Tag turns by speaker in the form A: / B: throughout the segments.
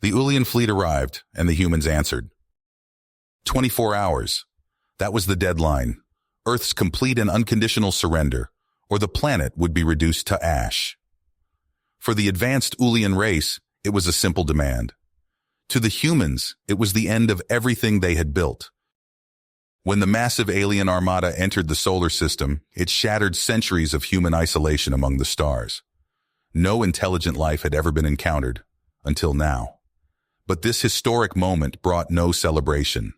A: The Ulian fleet arrived, and the humans answered. 24 hours. That was the deadline. Earth's complete and unconditional surrender, or the planet would be reduced to ash. For the advanced Ulian race, it was a simple demand. To the humans, it was the end of everything they had built. When the massive alien armada entered the solar system, it shattered centuries of human isolation among the stars. No intelligent life had ever been encountered, until now. But this historic moment brought no celebration,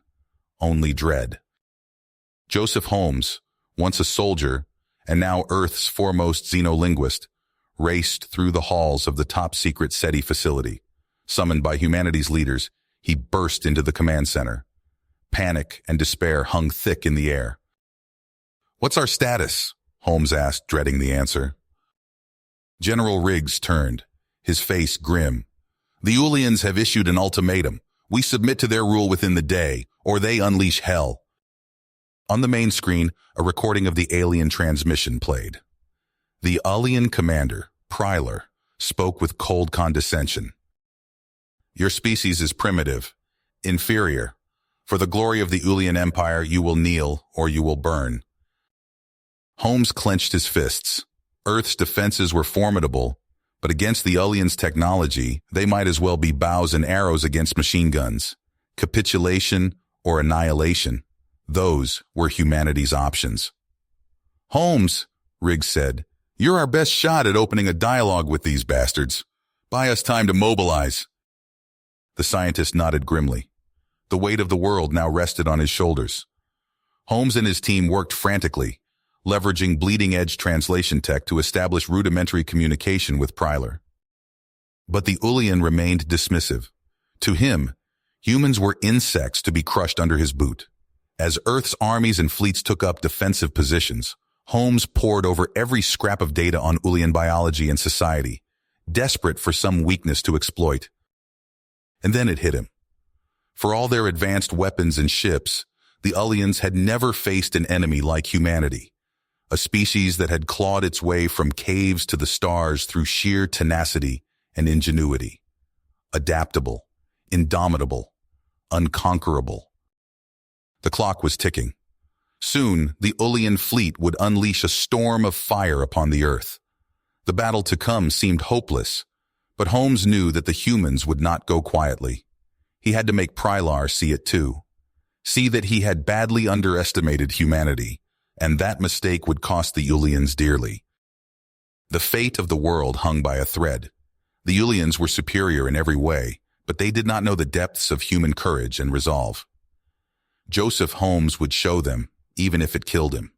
A: only dread. Joseph Holmes, once a soldier, and now Earth's foremost xenolinguist, raced through the halls of the top-secret SETI facility. Summoned by humanity's leaders, he burst into the command center. Panic and despair hung thick in the air. "What's our status?" Holmes asked, dreading the answer. General Riggs turned, his face grim. "The Ulians have issued an ultimatum. We submit to their rule within the day, or they unleash hell." On the main screen, a recording of the alien transmission played. The Ulian commander, Prylar, spoke with cold condescension. "Your species is primitive, inferior. For the glory of the Ulian Empire, you will kneel or you will burn." Holmes clenched his fists. Earth's defenses were formidable, but against the Ulians' technology, they might as well be bows and arrows against machine guns. Capitulation or annihilation. Those were humanity's options. "Holmes," Riggs said, "you're our best shot at opening a dialogue with these bastards. Buy us time to mobilize." The scientist nodded grimly. The weight of the world now rested on his shoulders. Holmes and his team worked frantically, leveraging bleeding-edge translation tech to establish rudimentary communication with Prylar. But the Ulian remained dismissive. To him, humans were insects to be crushed under his boot. As Earth's armies and fleets took up defensive positions, Holmes pored over every scrap of data on Ulian biology and society, desperate for some weakness to exploit. And then it hit him. For all their advanced weapons and ships, the Ulians had never faced an enemy like humanity, a species that had clawed its way from caves to the stars through sheer tenacity and ingenuity. Adaptable, indomitable, unconquerable. The clock was ticking. Soon, the Ulian fleet would unleash a storm of fire upon the Earth. The battle to come seemed hopeless, but Holmes knew that the humans would not go quietly. He had to make Prylar see it too. See that he had badly underestimated humanity, and that mistake would cost the Ulians dearly. The fate of the world hung by a thread. The Ulians were superior in every way, but they did not know the depths of human courage and resolve. Joseph Holmes would show them, even if it killed him.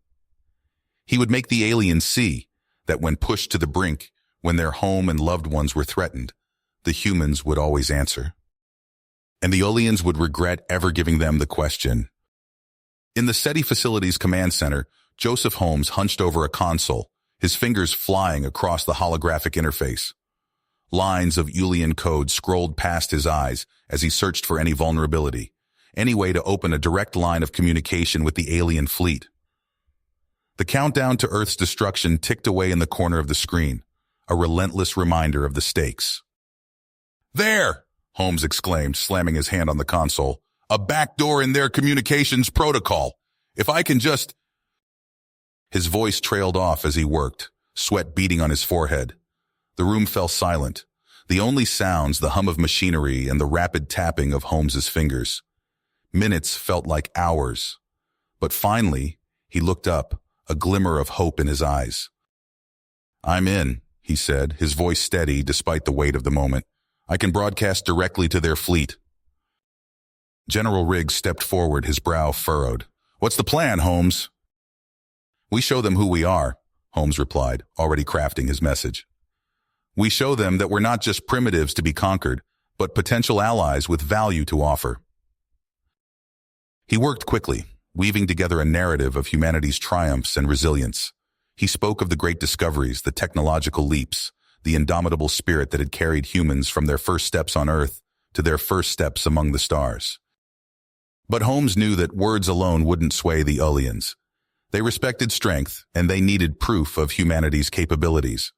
A: He would make the aliens see that when pushed to the brink, when their home and loved ones were threatened, the humans would always answer. And the Ulians would regret ever giving them the question. In the SETI facility's command center, Joseph Holmes hunched over a console, his fingers flying across the holographic interface. Lines of Ulian code scrolled past his eyes as he searched for any vulnerability, any way to open a direct line of communication with the alien fleet. The countdown to Earth's destruction ticked away in the corner of the screen, a relentless reminder of the stakes. "There!" Holmes exclaimed, slamming his hand on the console. "A backdoor in their communications protocol. If I can just—" His voice trailed off as he worked, sweat beading on his forehead. The room fell silent, the only sounds the hum of machinery and the rapid tapping of Holmes's fingers. Minutes felt like hours. But finally, he looked up, a glimmer of hope in his eyes. "I'm in," he said, his voice steady despite the weight of the moment. "I can broadcast directly to their fleet." General Riggs stepped forward, his brow furrowed. "What's the plan, Holmes?" "We show them who we are," Holmes replied, already crafting his message. "We show them that we're not just primitives to be conquered, but potential allies with value to offer." He worked quickly, weaving together a narrative of humanity's triumphs and resilience. He spoke of the great discoveries, the technological leaps, the indomitable spirit that had carried humans from their first steps on Earth to their first steps among the stars. But Holmes knew that words alone wouldn't sway the Ulians. They respected strength, and they needed proof of humanity's capabilities.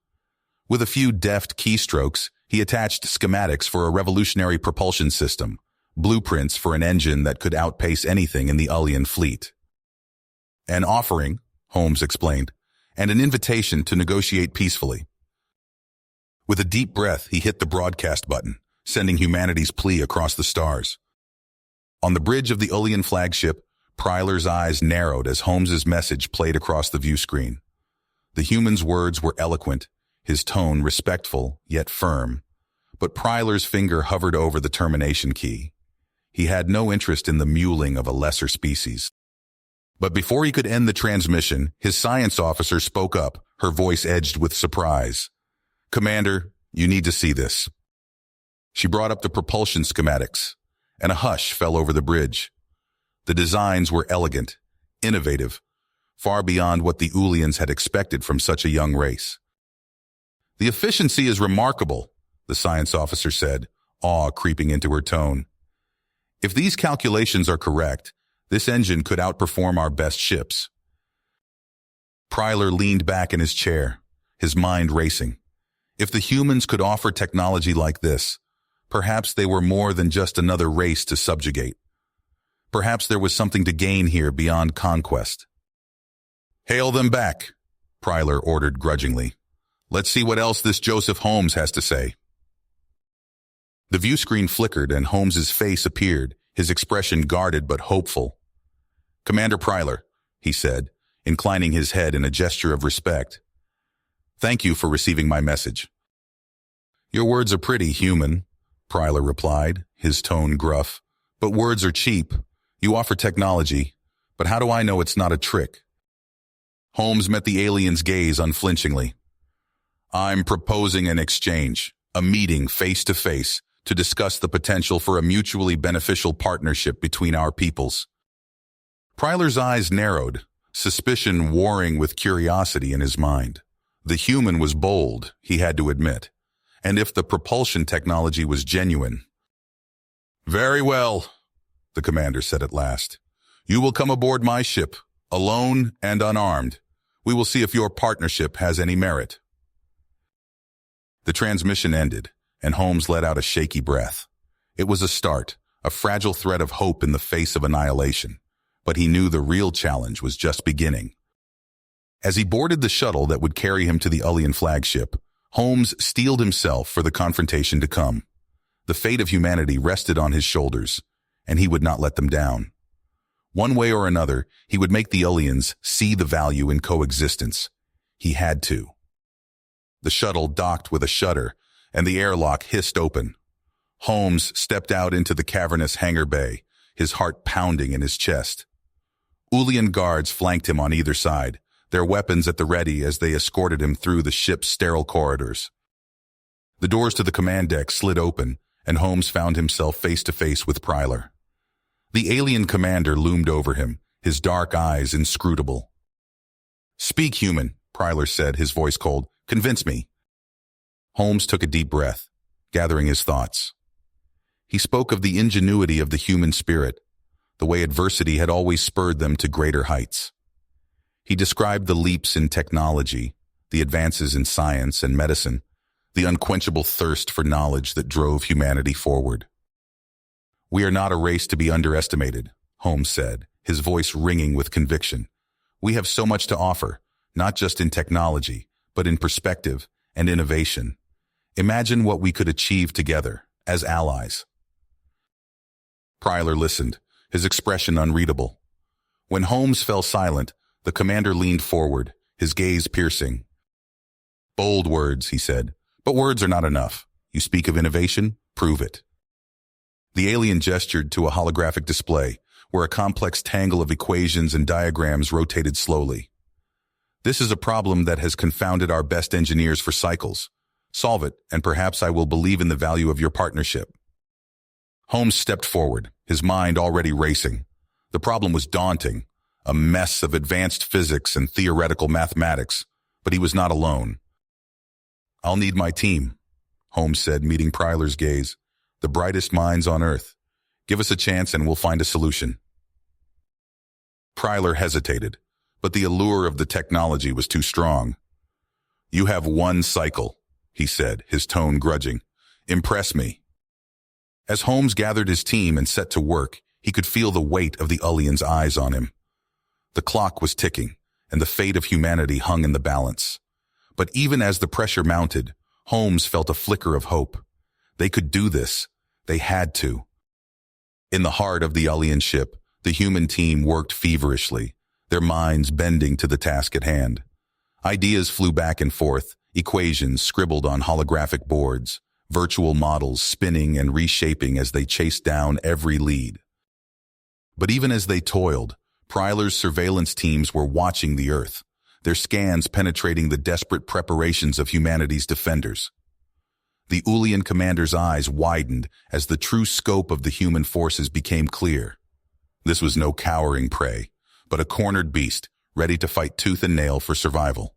A: With a few deft keystrokes, He attached schematics for a revolutionary propulsion system, blueprints for an engine that could outpace anything in the Ullian fleet. An offering, Holmes explained, and an invitation to negotiate peacefully. With a deep breath, he hit the broadcast button, sending humanity's plea across the stars. On the bridge of the Ullian flagship, Pryler's eyes narrowed as Holmes's message played across the view screen. The human's words were eloquent, his tone respectful yet firm, but Pryler's finger hovered over the termination key. He had no interest in the mewling of a lesser species. But before he could end the transmission, his science officer spoke up, her voice edged with surprise. "Commander, you need to see this." She brought up the propulsion schematics, and a hush fell over the bridge. The designs were elegant, innovative, far beyond what the Ullians had expected from such a young race. "The efficiency is remarkable," the science officer said, awe creeping into her tone. "If these calculations are correct, this engine could outperform our best ships." Pryler leaned back in his chair, his mind racing. If the humans could offer technology like this, perhaps they were more than just another race to subjugate. Perhaps there was something to gain here beyond conquest. "Hail them back," Pryler ordered grudgingly. "Let's see what else this Joseph Holmes has to say." The view screen flickered and Holmes's face appeared, his expression guarded but hopeful. "Commander Pryler," he said, inclining his head in a gesture of respect. "Thank you for receiving my message." "Your words are pretty, human," Pryler replied, his tone gruff. "But words are cheap. You offer technology, but how do I know it's not a trick?" Holmes met the alien's gaze unflinchingly. "I'm proposing an exchange, a meeting face-to-face, to discuss the potential for a mutually beneficial partnership between our peoples." Pryler's eyes narrowed, suspicion warring with curiosity in his mind. The human was bold, he had to admit, and if the propulsion technology was genuine. "Very well," the commander said at last. "You will come aboard my ship, alone and unarmed. We will see if your partnership has any merit." The transmission ended, and Holmes let out a shaky breath. It was a start, a fragile thread of hope in the face of annihilation, but he knew the real challenge was just beginning. As he boarded the shuttle that would carry him to the Ullian flagship, Holmes steeled himself for the confrontation to come. The fate of humanity rested on his shoulders, and he would not let them down. One way or another, he would make the Ullians see the value in coexistence. He had to. The shuttle docked with a shudder, and the airlock hissed open. Holmes stepped out into the cavernous hangar bay, his heart pounding in his chest. Ullian guards flanked him on either side, their weapons at the ready as they escorted him through the ship's sterile corridors. The doors to the command deck slid open, and Holmes found himself face-to-face with Pryler. The alien commander loomed over him, his dark eyes inscrutable. "Speak, human," Pryler said, his voice cold. "Convince me." Holmes took a deep breath, gathering his thoughts. He spoke of the ingenuity of the human spirit, the way adversity had always spurred them to greater heights. He described the leaps in technology, the advances in science and medicine, the unquenchable thirst for knowledge that drove humanity forward. "We are not a race to be underestimated," Holmes said, his voice ringing with conviction. "We have so much to offer, not just in technology, but in perspective and innovation. Imagine what we could achieve together, as allies." Pryler listened, his expression unreadable. When Holmes fell silent, the commander leaned forward, his gaze piercing. "Bold words," he said, "but words are not enough. You speak of innovation? Prove it." The alien gestured to a holographic display, where a complex tangle of equations and diagrams rotated slowly. "This is a problem that has confounded our best engineers for cycles. Solve it, and perhaps I will believe in the value of your partnership." Holmes stepped forward, his mind already racing. The problem was daunting, a mess of advanced physics and theoretical mathematics, but he was not alone. "I'll need my team," Holmes said, meeting Pryler's gaze. "The brightest minds on Earth. Give us a chance and we'll find a solution." Pryler hesitated, but the allure of the technology was too strong. "You have one cycle," he said, his tone grudging. Impress me. As Holmes gathered his team and set to work, he could feel the weight of the Ullian's eyes on him. The clock was ticking, and the fate of humanity hung in the balance. But even as the pressure mounted, Holmes felt a flicker of hope. They could do this. They had to. In the heart of the Ullian ship, the human team worked feverishly, their minds bending to the task at hand. Ideas flew back and forth, equations scribbled on holographic boards, virtual models spinning and reshaping as they chased down every lead. But even as they toiled, Pryler's surveillance teams were watching the Earth, their scans penetrating the desperate preparations of humanity's defenders. The Ullian commander's eyes widened as the true scope of the human forces became clear. This was no cowering prey, but a cornered beast, ready to fight tooth and nail for survival.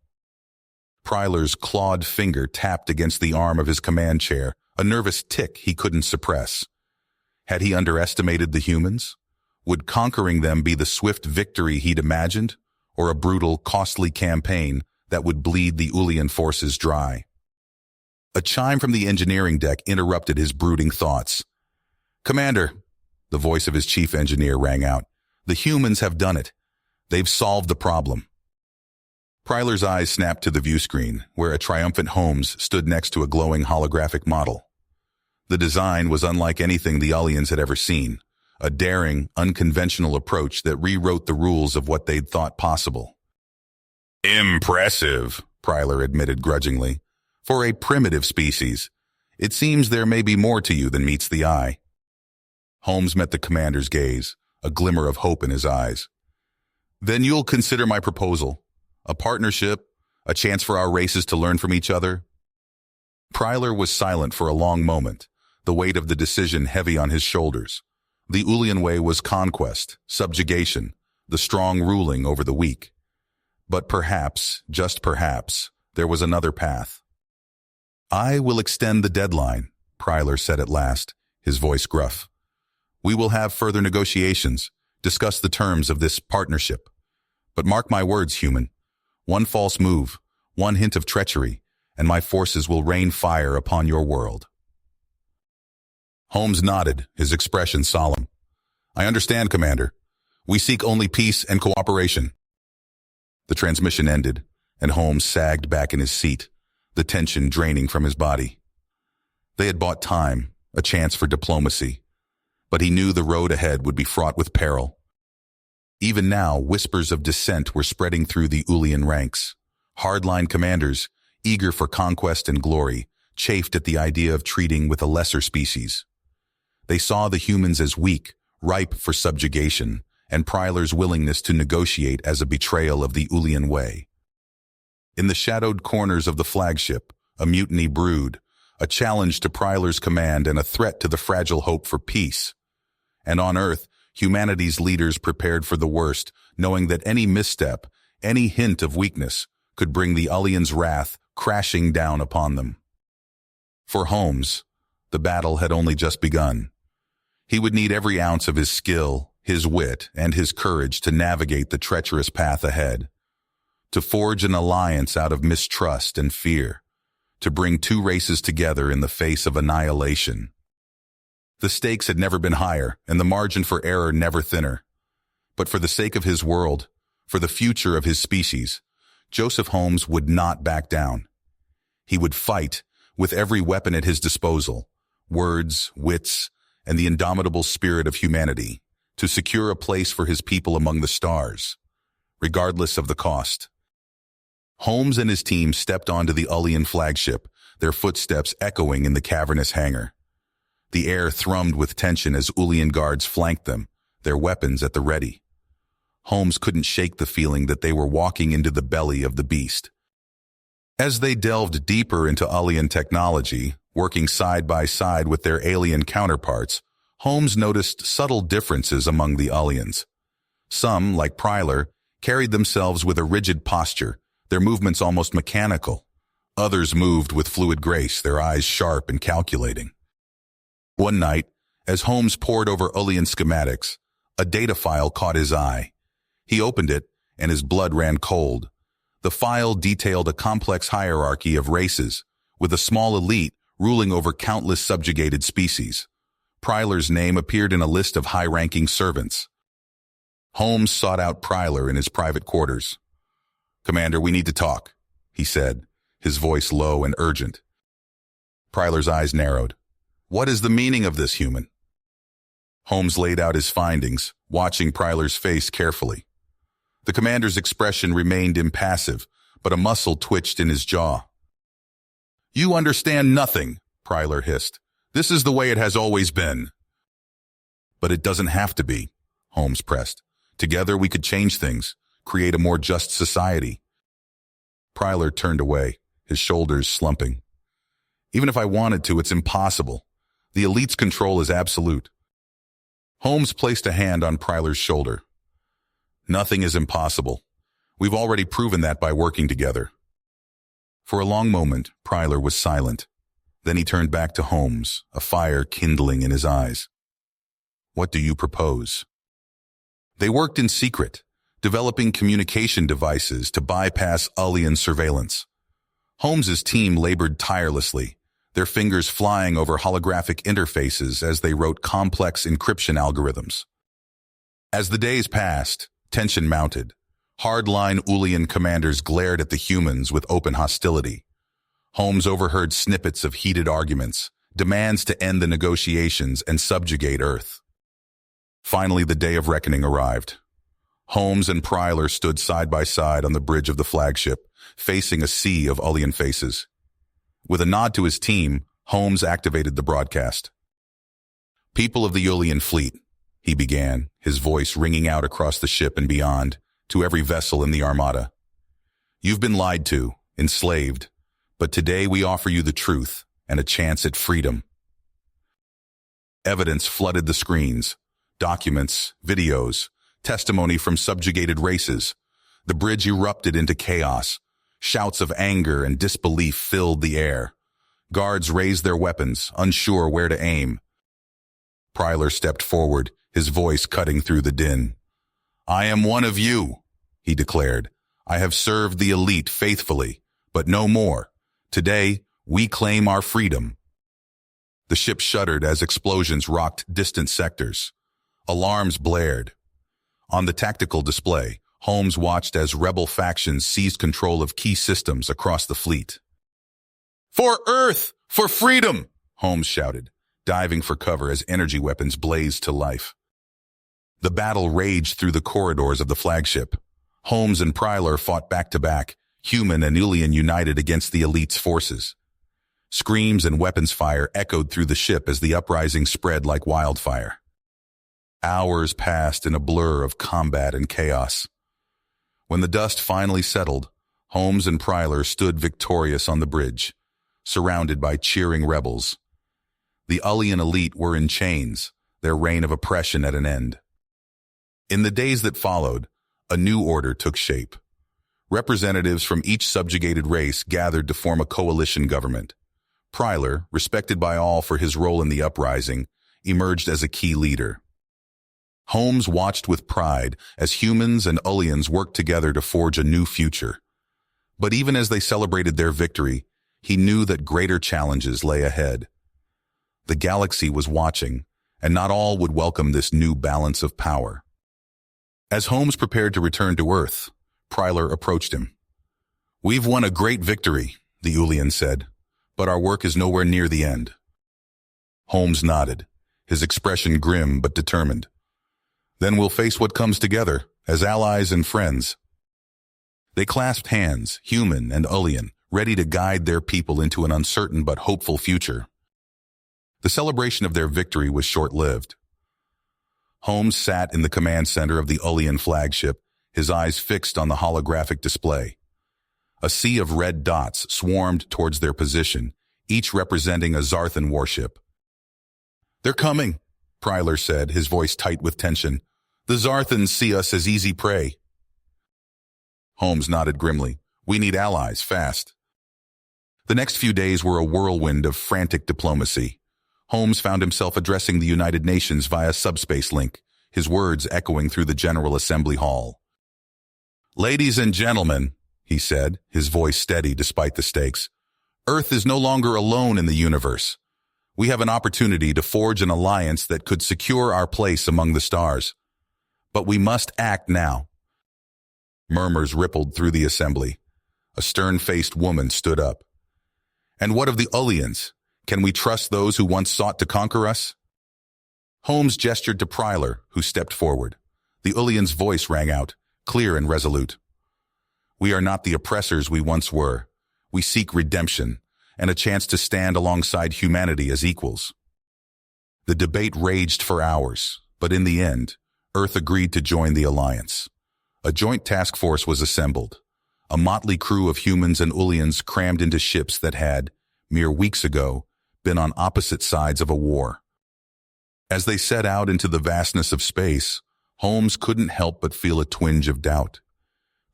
A: Pryler's clawed finger tapped against the arm of his command chair, a nervous tick he couldn't suppress. Had he underestimated the humans? Would conquering them be the swift victory he'd imagined, or a brutal, costly campaign that would bleed the Ullian forces dry? A chime from the engineering deck interrupted his brooding thoughts. "Commander," the voice of his chief engineer rang out, "the humans have done it. They've solved the problem." Pryler's eyes snapped to the view screen, where a triumphant Holmes stood next to a glowing holographic model. The design was unlike anything the Ullians had ever seen, a daring, unconventional approach that rewrote the rules of what they'd thought possible. "Impressive," Pryler admitted grudgingly. "For a primitive species, it seems there may be more to you than meets the eye." Holmes met the commander's gaze, a glimmer of hope in his eyes. "Then you'll consider my proposal. A partnership, a chance for our races to learn from each other?" Pryler was silent for a long moment, the weight of the decision heavy on his shoulders. The Ullian way was conquest, subjugation, the strong ruling over the weak. But perhaps, just perhaps, there was another path. "I will extend the deadline," Pryler said at last, his voice gruff. "We will have further negotiations, discuss the terms of this partnership. But mark my words, human. One false move, one hint of treachery, and my forces will rain fire upon your world." Holmes nodded, his expression solemn. "I understand, Commander. We seek only peace and cooperation." The transmission ended, and Holmes sagged back in his seat, the tension draining from his body. They had bought time, a chance for diplomacy, but he knew the road ahead would be fraught with peril. Even now, whispers of dissent were spreading through the Ullian ranks. Hardline commanders, eager for conquest and glory, chafed at the idea of treating with a lesser species. They saw the humans as weak, ripe for subjugation, and Pryler's willingness to negotiate as a betrayal of the Ullian way. In the shadowed corners of the flagship, a mutiny brewed, a challenge to Pryler's command and a threat to the fragile hope for peace. And on Earth, humanity's leaders prepared for the worst, knowing that any misstep, any hint of weakness, could bring the Ullian's wrath crashing down upon them. For Holmes, the battle had only just begun. He would need every ounce of his skill, his wit, and his courage to navigate the treacherous path ahead, to forge an alliance out of mistrust and fear, to bring two races together in the face of annihilation. The stakes had never been higher, and the margin for error never thinner. But for the sake of his world, for the future of his species, Joseph Holmes would not back down. He would fight, with every weapon at his disposal, words, wits, and the indomitable spirit of humanity, to secure a place for his people among the stars, regardless of the cost. Holmes and his team stepped onto the Ullian flagship, their footsteps echoing in the cavernous hangar. The air thrummed with tension as Ullian guards flanked them, their weapons at the ready. Holmes couldn't shake the feeling that they were walking into the belly of the beast. As they delved deeper into Ullian technology, working side by side with their alien counterparts, Holmes noticed subtle differences among the Ullians. Some, like Pryler, carried themselves with a rigid posture, their movements almost mechanical. Others moved with fluid grace, their eyes sharp and calculating. One night, as Holmes pored over Ullian schematics, a data file caught his eye. He opened it, and his blood ran cold. The file detailed a complex hierarchy of races, with a small elite ruling over countless subjugated species. Pryler's name appeared in a list of high-ranking servants. Holmes sought out Pryler in his private quarters. "Commander, we need to talk," he said, his voice low and urgent. Pryler's eyes narrowed. "What is the meaning of this, human?" Holmes laid out his findings, watching Pryler's face carefully. The commander's expression remained impassive, but a muscle twitched in his jaw. "You understand nothing," Pryler hissed. "This is the way it has always been." "But it doesn't have to be," Holmes pressed. "Together we could change things, create a more just society." Pryler turned away, his shoulders slumping. "Even if I wanted to, it's impossible. The elite's control is absolute." Holmes placed a hand on Pryler's shoulder. "Nothing is impossible. We've already proven that by working together." For a long moment, Pryler was silent. Then he turned back to Holmes, a fire kindling in his eyes. "What do you propose?" They worked in secret, developing communication devices to bypass Ullian surveillance. Holmes's team labored tirelessly, their fingers flying over holographic interfaces as they wrote complex encryption algorithms. As the days passed, tension mounted. Hardline Ullian commanders glared at the humans with open hostility. Holmes overheard snippets of heated arguments, demands to end the negotiations and subjugate Earth. Finally, the day of reckoning arrived. Holmes and Pryler stood side by side on the bridge of the flagship, facing a sea of Ullian faces. With a nod to his team, Holmes activated the broadcast. "People of the Ullian fleet," he began, his voice ringing out across the ship and beyond, to every vessel in the Armada. "You've been lied to, enslaved, but today we offer you the truth and a chance at freedom." Evidence flooded the screens. Documents, videos, testimony from subjugated races. The bridge erupted into chaos. Shouts of anger and disbelief filled the air. Guards raised their weapons, unsure where to aim. Pryler stepped forward, his voice cutting through the din. "I am one of you," he declared. "I have served the elite faithfully, but no more. Today, we claim our freedom." The ship shuddered as explosions rocked distant sectors. Alarms blared. On the tactical display, Holmes watched as rebel factions seized control of key systems across the fleet. "For Earth! For freedom!" Holmes shouted, diving for cover as energy weapons blazed to life. The battle raged through the corridors of the flagship. Holmes and Pryler fought back-to-back, human and Ullian united against the elite's forces. Screams and weapons fire echoed through the ship as the uprising spread like wildfire. Hours passed in a blur of combat and chaos. When the dust finally settled, Holmes and Pryler stood victorious on the bridge, surrounded by cheering rebels. The Ullian elite were in chains, their reign of oppression at an end. In the days that followed, a new order took shape. Representatives from each subjugated race gathered to form a coalition government. Pryler, respected by all for his role in the uprising, emerged as a key leader. Holmes watched with pride as humans and Ullians worked together to forge a new future. But even as they celebrated their victory, he knew that greater challenges lay ahead. The galaxy was watching, and not all would welcome this new balance of power. As Holmes prepared to return to Earth, Pryler approached him. "We've won a great victory," the Ullian said, "but our work is nowhere near the end." Holmes nodded, his expression grim but determined. "Then we'll face what comes together, as allies and friends." They clasped hands, human and Ullian, ready to guide their people into an uncertain but hopeful future. The celebration of their victory was short-lived. Holmes sat in the command center of the Ullian flagship, his eyes fixed on the holographic display. A sea of red dots swarmed towards their position, each representing a Zarthan warship. "They're coming," Pryler said, his voice tight with tension. "The Zarthans see us as easy prey." Holmes nodded grimly. "We need allies, fast." The next few days were a whirlwind of frantic diplomacy. Holmes found himself addressing the United Nations via subspace link, his words echoing through the General Assembly Hall. "Ladies and gentlemen," he said, his voice steady despite the stakes, Earth is no longer alone in the universe. We have an opportunity to forge an alliance that could secure our place among the stars. But we must act now. Murmurs rippled through the assembly. A stern-faced woman stood up. And what of the Ullians? Can we trust those who once sought to conquer us? Holmes gestured to Pryler, who stepped forward. The Ullian's voice rang out, clear and resolute. We are not the oppressors we once were. We seek redemption and a chance to stand alongside humanity as equals. The debate raged for hours, but in the end, Earth agreed to join the alliance. A joint task force was assembled, a motley crew of humans and Ullians crammed into ships that had, mere weeks ago, been on opposite sides of a war. As they set out into the vastness of space, Holmes couldn't help but feel a twinge of doubt.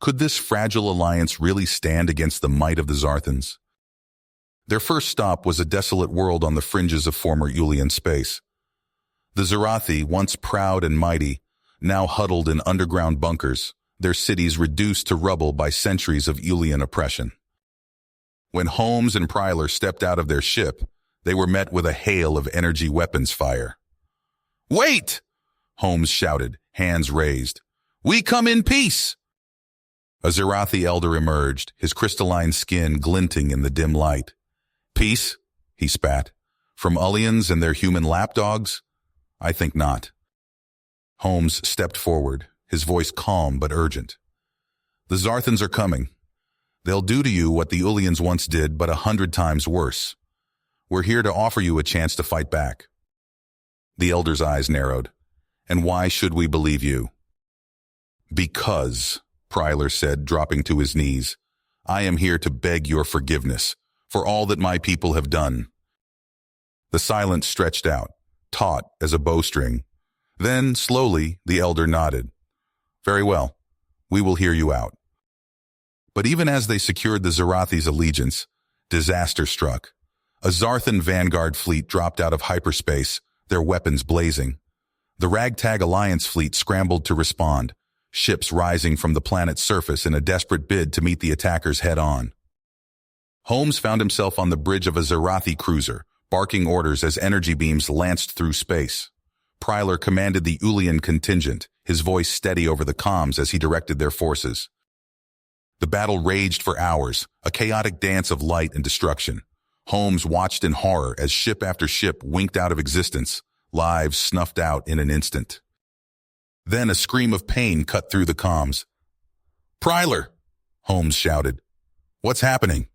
A: Could this fragile alliance really stand against the might of the Zarthans? Their first stop was a desolate world on the fringes of former Ullian space. The Zarathi, once proud and mighty, now huddled in underground bunkers, their cities reduced to rubble by centuries of Ullian oppression. When Holmes and Pryler stepped out of their ship, they were met with a hail of energy weapons fire. "Wait!" Holmes shouted, hands raised. "We come in peace!" A Zarathi elder emerged, his crystalline skin glinting in the dim light. "Peace?" he spat. "From Ullians and their human lapdogs? I think not." Holmes stepped forward, his voice calm but urgent. "The Zarthans are coming. They'll do to you what the Ullians once did, but 100 times worse. We're here to offer you a chance to fight back." The elder's eyes narrowed. "And why should we believe you?" "Because," Pryler said, dropping to his knees, "I am here to beg your forgiveness for all that my people have done." The silence stretched out, taut as a bowstring. Then, slowly, the elder nodded. "Very well. We will hear you out." But even as they secured the Zarathi's allegiance, disaster struck. A Zarthan vanguard fleet dropped out of hyperspace, their weapons blazing. The ragtag Alliance fleet scrambled to respond, ships rising from the planet's surface in a desperate bid to meet the attackers head-on. Holmes found himself on the bridge of a Zarathi cruiser, barking orders as energy beams lanced through space. Pryler commanded the Ullian contingent, his voice steady over the comms as he directed their forces. The battle raged for hours, a chaotic dance of light and destruction. Holmes watched in horror as ship after ship winked out of existence, lives snuffed out in an instant. Then a scream of pain cut through the comms. "Pryler!" Holmes shouted. "What's happening?"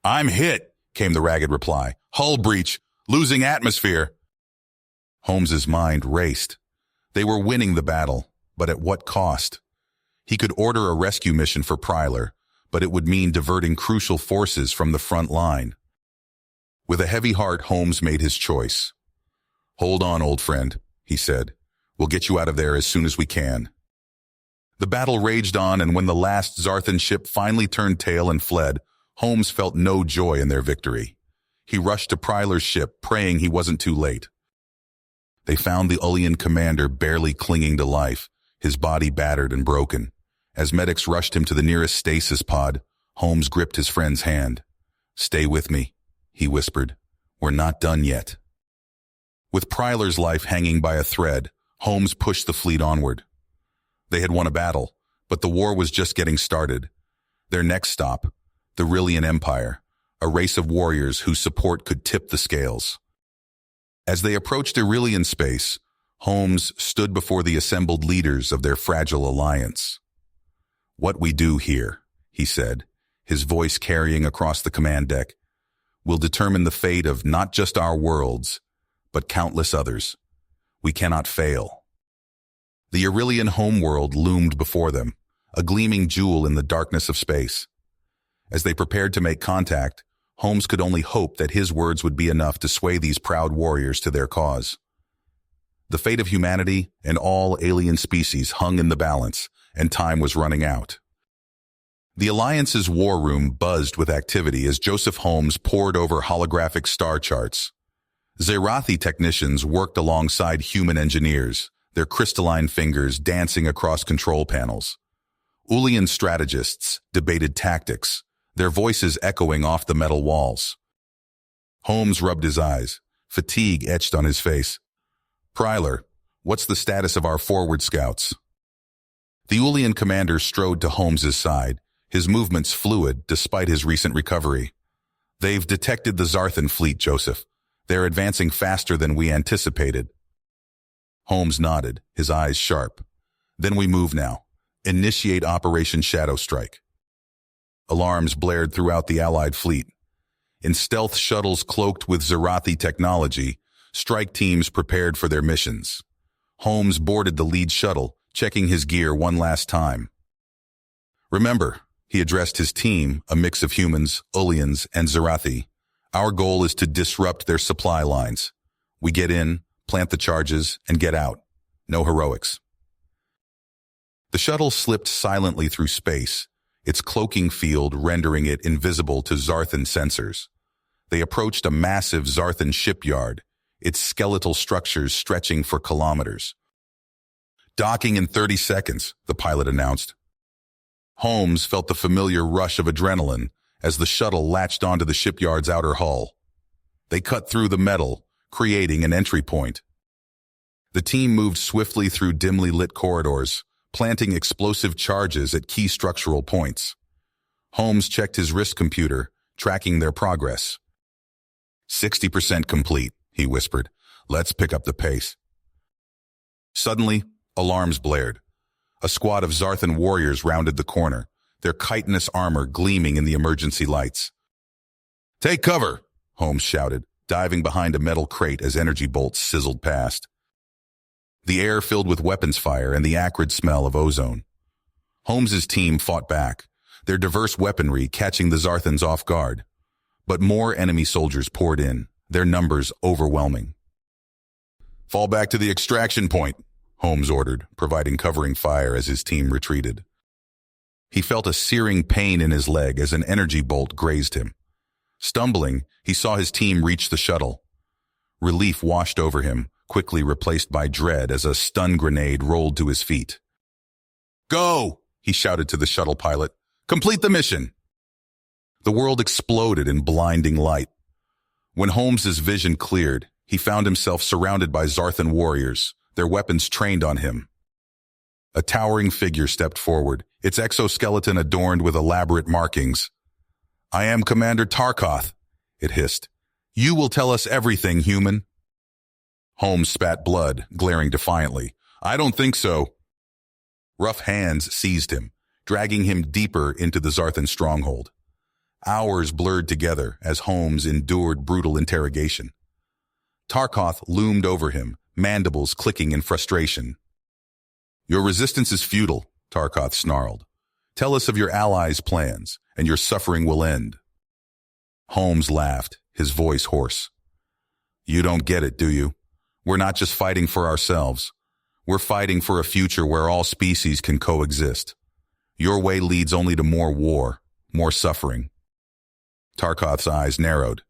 A: "I'm hit," came the ragged reply. "Hull breach. Losing atmosphere." Holmes's mind raced. They were winning the battle, but at what cost? He could order a rescue mission for Pryler, but it would mean diverting crucial forces from the front line. With a heavy heart, Holmes made his choice. "Hold on, old friend," he said. "We'll get you out of there as soon as we can." The battle raged on, and when the last Zarthan ship finally turned tail and fled, Holmes felt no joy in their victory. He rushed to Pryler's ship, praying he wasn't too late. They found the Ullian commander barely clinging to life, his body battered and broken. As medics rushed him to the nearest stasis pod, Holmes gripped his friend's hand. "Stay with me," he whispered. "We're not done yet." With Pryler's life hanging by a thread, Holmes pushed the fleet onward. They had won a battle, but the war was just getting started. Their next stop, the Rillian Empire, a race of warriors whose support could tip the scales. As they approached Irillian space, Holmes stood before the assembled leaders of their fragile alliance. "What we do here," he said, his voice carrying across the command deck, "will determine the fate of not just our worlds, but countless others. We cannot fail." The Irillian homeworld loomed before them, a gleaming jewel in the darkness of space. As they prepared to make contact, Holmes could only hope that his words would be enough to sway these proud warriors to their cause. The fate of humanity and all alien species hung in the balance, and time was running out. The Alliance's war room buzzed with activity as Joseph Holmes pored over holographic star charts. Zarathi technicians worked alongside human engineers, their crystalline fingers dancing across control panels. Ullian strategists debated tactics, their voices echoing off the metal walls. Holmes rubbed his eyes, fatigue etched on his face. Pryler, what's the status of our forward scouts? The Ulian commander strode to Holmes's side, his movements fluid despite his recent recovery. They've detected the Zarthan fleet, Joseph. They're advancing faster than we anticipated. Holmes nodded, his eyes sharp. Then we move now. Initiate Operation Shadow Strike. Alarms blared throughout the Allied fleet. In stealth shuttles cloaked with Zarathi technology, strike teams prepared for their missions. Holmes boarded the lead shuttle, checking his gear one last time. Remember, he addressed his team, a mix of humans, Ulians, and Zarathi. Our goal is to disrupt their supply lines. We get in, plant the charges, and get out. No heroics. The shuttle slipped silently through space, its cloaking field rendering it invisible to Zarthan sensors. They approached a massive Zarthan shipyard, its skeletal structures stretching for kilometers. Docking in 30 seconds, the pilot announced. Holmes felt the familiar rush of adrenaline as the shuttle latched onto the shipyard's outer hull. They cut through the metal, creating an entry point. The team moved swiftly through dimly lit corridors, planting explosive charges at key structural points. Holmes checked his wrist computer, tracking their progress. 60% complete, he whispered. Let's pick up the pace. Suddenly, alarms blared. A squad of Zarthan warriors rounded the corner, their chitinous armor gleaming in the emergency lights. Take cover, Holmes shouted, diving behind a metal crate as energy bolts sizzled past. The air filled with weapons fire and the acrid smell of ozone. Holmes's team fought back, their diverse weaponry catching the Zarthans off guard. But more enemy soldiers poured in, their numbers overwhelming. Fall back to the extraction point, Holmes ordered, providing covering fire as his team retreated. He felt a searing pain in his leg as an energy bolt grazed him. Stumbling, he saw his team reach the shuttle. Relief washed over him, quickly replaced by dread as a stun grenade rolled to his feet. Go, he shouted to the shuttle pilot. Complete the mission. The world exploded in blinding light. When Holmes's vision cleared, he found himself surrounded by Zarthan warriors, their weapons trained on him. A towering figure stepped forward, its exoskeleton adorned with elaborate markings. I am Commander Tarkoth, it hissed. You will tell us everything, human. Holmes spat blood, glaring defiantly. I don't think so. Rough hands seized him, dragging him deeper into the Zarthan stronghold. Hours blurred together as Holmes endured brutal interrogation. Tarkoth loomed over him, mandibles clicking in frustration. Your resistance is futile, Tarkoth snarled. Tell us of your allies' plans, and your suffering will end. Holmes laughed, his voice hoarse. You don't get it, do you? We're not just fighting for ourselves. We're fighting for a future where all species can coexist. Your way leads only to more war, more suffering. Tarkoth's eyes narrowed.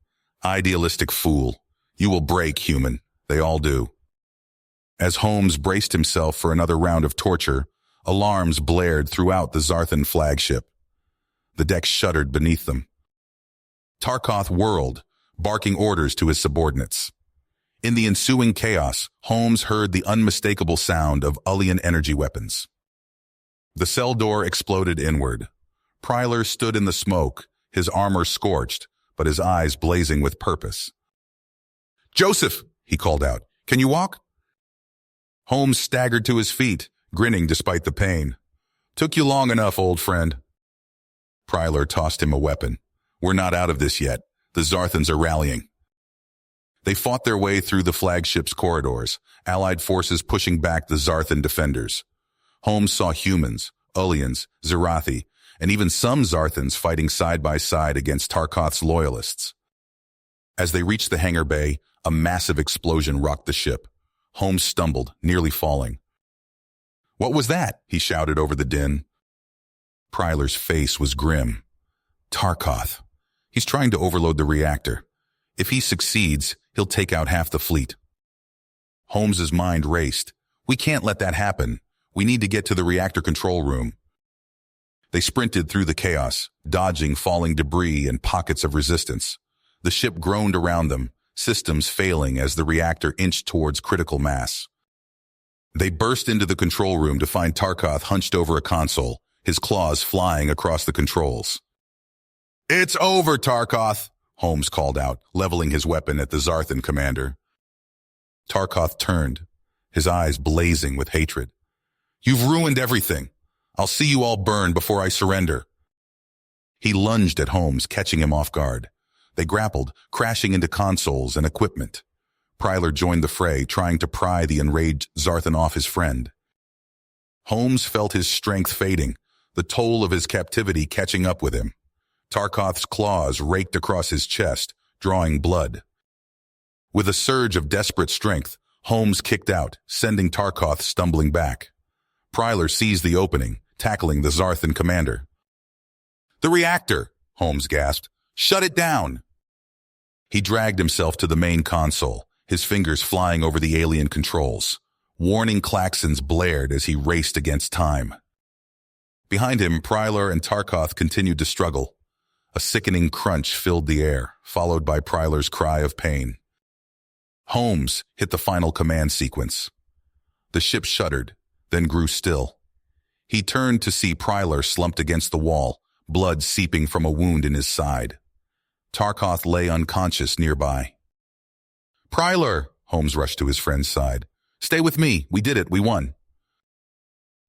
A: Idealistic fool. You will break, human. They all do. As Holmes braced himself for another round of torture, alarms blared throughout the Zarthan flagship. The deck shuddered beneath them. Tarkoth whirled, barking orders to his subordinates. In the ensuing chaos, Holmes heard the unmistakable sound of Ulian energy weapons. The cell door exploded inward. Pryler stood in the smoke, his armor scorched, but his eyes blazing with purpose. Joseph, he called out, can you walk? Holmes staggered to his feet, grinning despite the pain. Took you long enough, old friend. Pryler tossed him a weapon. We're not out of this yet. The Zarthans are rallying. They fought their way through the flagship's corridors, Allied forces pushing back the Zarthan defenders. Holmes saw humans, Ulians, Zarathi, and even some Zarthans fighting side by side against Tarkoth's loyalists. As they reached the hangar bay, a massive explosion rocked the ship. Holmes stumbled, nearly falling. What was that? He shouted over the din. Pryler's face was grim. Tarkoth. He's trying to overload the reactor. If he succeeds, he'll take out half the fleet. Holmes's mind raced. We can't let that happen. We need to get to the reactor control room. They sprinted through the chaos, dodging falling debris and pockets of resistance. The ship groaned around them, systems failing as the reactor inched towards critical mass. They burst into the control room to find Tarkoth hunched over a console, his claws flying across the controls. "It's over, Tarkoth," Holmes called out, leveling his weapon at the Zarthan commander. Tarkoth turned, his eyes blazing with hatred. "You've ruined everything. I'll see you all burn before I surrender." He lunged at Holmes, catching him off guard. They grappled, crashing into consoles and equipment. Pryler joined the fray, trying to pry the enraged Zarthan off his friend. Holmes felt his strength fading, the toll of his captivity catching up with him. Tarkoth's claws raked across his chest, drawing blood. With a surge of desperate strength, Holmes kicked out, sending Tarkoth stumbling back. Pryler seized the opening, tackling the Zarthan commander. "The reactor!" Holmes gasped. "Shut it down!" He dragged himself to the main console, his fingers flying over the alien controls. Warning klaxons blared as he raced against time. Behind him, Pryler and Tarkoth continued to struggle. A sickening crunch filled the air, followed by Pryler's cry of pain. Holmes hit the final command sequence. The ship shuddered, then grew still. He turned to see Pryler slumped against the wall, blood seeping from a wound in his side. Tarkoth lay unconscious nearby. "Pryler!" Holmes rushed to his friend's side. "Stay with me. We did it. We won."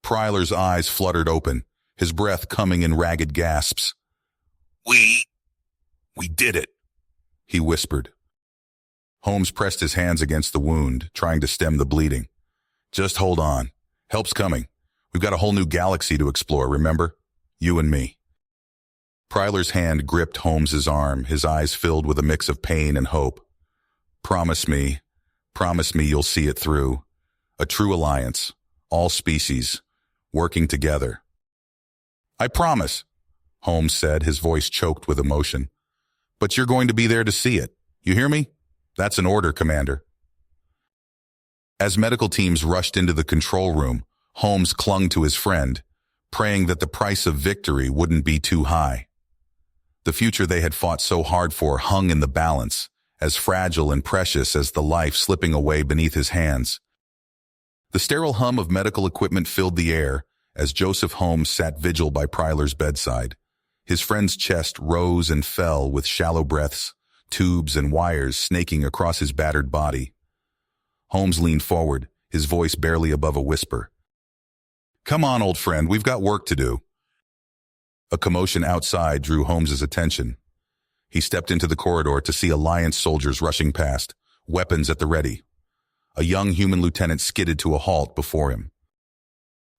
A: Pryler's eyes fluttered open, his breath coming in ragged gasps. We did it," he whispered. Holmes pressed his hands against the wound, trying to stem the bleeding. "Just hold on. Help's coming. We've got a whole new galaxy to explore, remember? You and me." Pryler's hand gripped Holmes's arm, his eyes filled with a mix of pain and hope. Promise me you'll see it through. A true alliance, all species, working together." "I promise," Holmes said, his voice choked with emotion. "But you're going to be there to see it. You hear me? That's an order, Commander." As medical teams rushed into the control room, Holmes clung to his friend, praying that the price of victory wouldn't be too high. The future they had fought so hard for hung in the balance, as fragile and precious as the life slipping away beneath his hands. The sterile hum of medical equipment filled the air as Joseph Holmes sat vigil by Pryler's bedside. His friend's chest rose and fell with shallow breaths, tubes and wires snaking across his battered body. Holmes leaned forward, his voice barely above a whisper. "Come on, old friend, we've got work to do." A commotion outside drew Holmes's attention. He stepped into the corridor to see Alliance soldiers rushing past, weapons at the ready. A young human lieutenant skidded to a halt before him.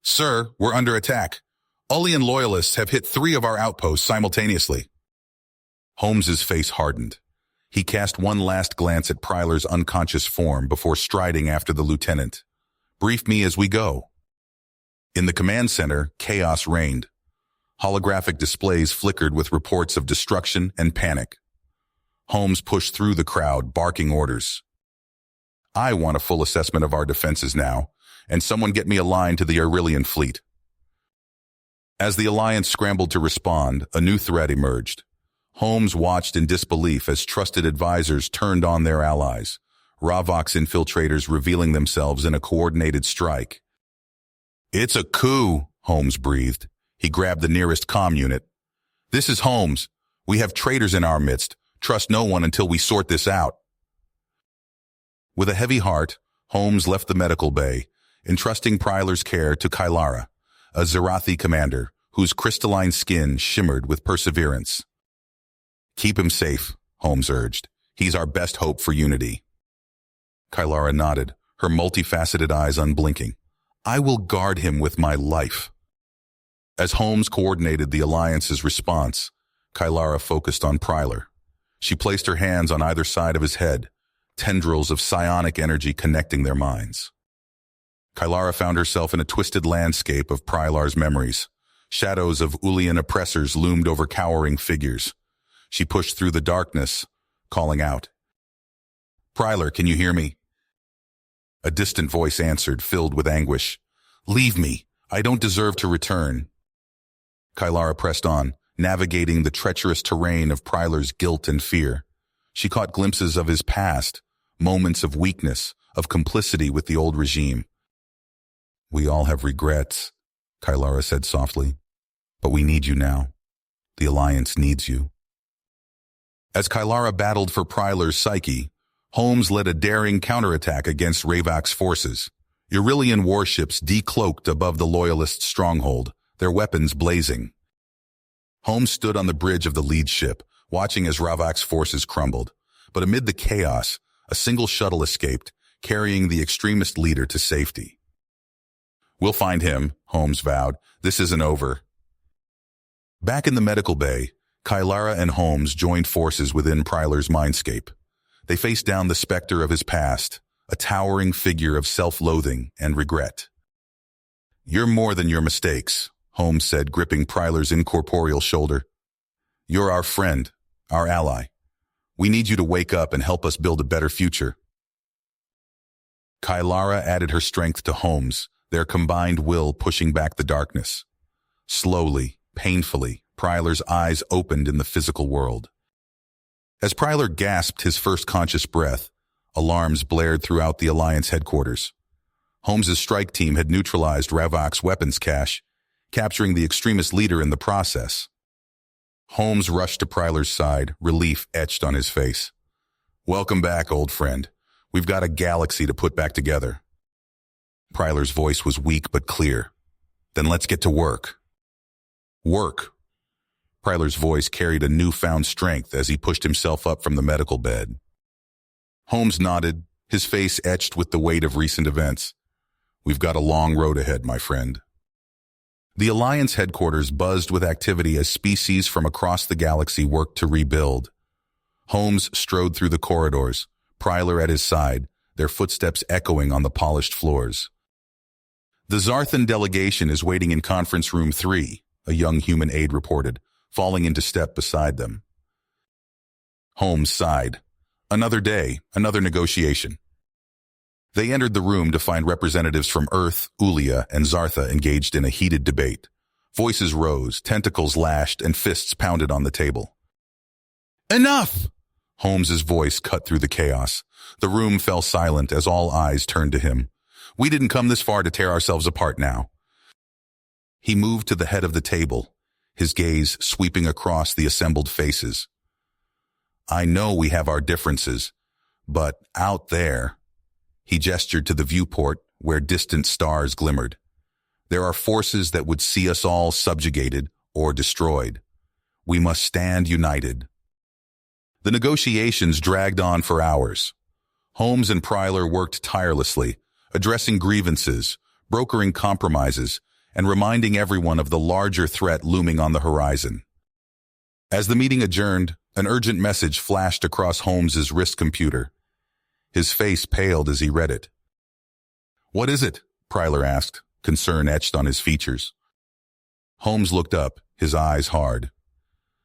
A: "Sir, we're under attack. Ullian loyalists have hit 3 of our outposts simultaneously." Holmes's face hardened. He cast one last glance at Pryler's unconscious form before striding after the lieutenant. "Brief me as we go." In the command center, chaos reigned. Holographic displays flickered with reports of destruction and panic. Holmes pushed through the crowd, barking orders. "I want a full assessment of our defenses now, and someone get me a line to the Aurelian fleet." As the Alliance scrambled to respond, a new threat emerged. Holmes watched in disbelief as trusted advisors turned on their allies, Ravok's infiltrators revealing themselves in a coordinated strike. "It's a coup," Holmes breathed. He grabbed the nearest comm unit. "This is Holmes. We have traitors in our midst. Trust no one until we sort this out." With a heavy heart, Holmes left the medical bay, entrusting Pryler's care to Kylara, a Zerathi commander whose crystalline skin shimmered with perseverance. "Keep him safe," Holmes urged. "He's our best hope for unity." Kylara nodded, her multifaceted eyes unblinking. "I will guard him with my life." As Holmes coordinated the Alliance's response, Kylara focused on Pryler. She placed her hands on either side of his head, tendrils of psionic energy connecting their minds. Kylara found herself in a twisted landscape of Prylar's memories. Shadows of Ullian oppressors loomed over cowering figures. She pushed through the darkness, calling out, "Pryler, can you hear me?" A distant voice answered, filled with anguish. "Leave me. I don't deserve to return." Kylara pressed on, navigating the treacherous terrain of Pryler's guilt and fear. She caught glimpses of his past, moments of weakness, of complicity with the old regime. "We all have regrets," Kylara said softly. "But we need you now. The Alliance needs you." As Kylara battled for Pryler's psyche, Holmes led a daring counterattack against Ravak's forces. Irillian warships decloaked above the Loyalist stronghold, their weapons blazing. Holmes stood on the bridge of the lead ship, watching as Ravak's forces crumbled. But amid the chaos, a single shuttle escaped, carrying the extremist leader to safety. "We'll find him," Holmes vowed. "This isn't over." Back in the medical bay, Kylara and Holmes joined forces within Pryler's mindscape. They faced down the specter of his past, a towering figure of self-loathing and regret. "You're more than your mistakes," Holmes said, gripping Pryler's incorporeal shoulder. "You're our friend, our ally. We need you to wake up and help us build a better future." Kylara added her strength to Holmes, their combined will pushing back the darkness. Slowly, painfully, Pryler's eyes opened in the physical world. As Pryler gasped his first conscious breath, alarms blared throughout the Alliance headquarters. Holmes's strike team had neutralized Ravak's weapons cache, capturing the extremist leader in the process. Holmes rushed to Pryler's side, relief etched on his face. "Welcome back, old friend. We've got a galaxy to put back together." Pryler's voice was weak but clear. "Then let's get to work." "Work." Pryler's voice carried a newfound strength as he pushed himself up from the medical bed. Holmes nodded, his face etched with the weight of recent events. "We've got a long road ahead, my friend." The Alliance headquarters buzzed with activity as species from across the galaxy worked to rebuild. Holmes strode through the corridors, Pryler at his side, their footsteps echoing on the polished floors. "The Zarthan delegation is waiting in Conference Room 3, a young human aide reported, falling into step beside them. Holmes sighed. Another day, another negotiation. They entered the room to find representatives from Earth, Ulia, and Zartha engaged in a heated debate. Voices rose, tentacles lashed, and fists pounded on the table. "Enough!" Holmes's voice cut through the chaos. The room fell silent as all eyes turned to him. "We didn't come this far to tear ourselves apart now." He moved to the head of the table, his gaze sweeping across the assembled faces. "I know we have our differences, but out there," he gestured to the viewport where distant stars glimmered, "there are forces that would see us all subjugated or destroyed. We must stand united." The negotiations dragged on for hours. Holmes and Pryler worked tirelessly, addressing grievances, brokering compromises, and reminding everyone of the larger threat looming on the horizon. As the meeting adjourned, an urgent message flashed across Holmes's wrist computer. His face paled as he read it. "What is it?" Pryler asked, concern etched on his features. Holmes looked up, his eyes hard.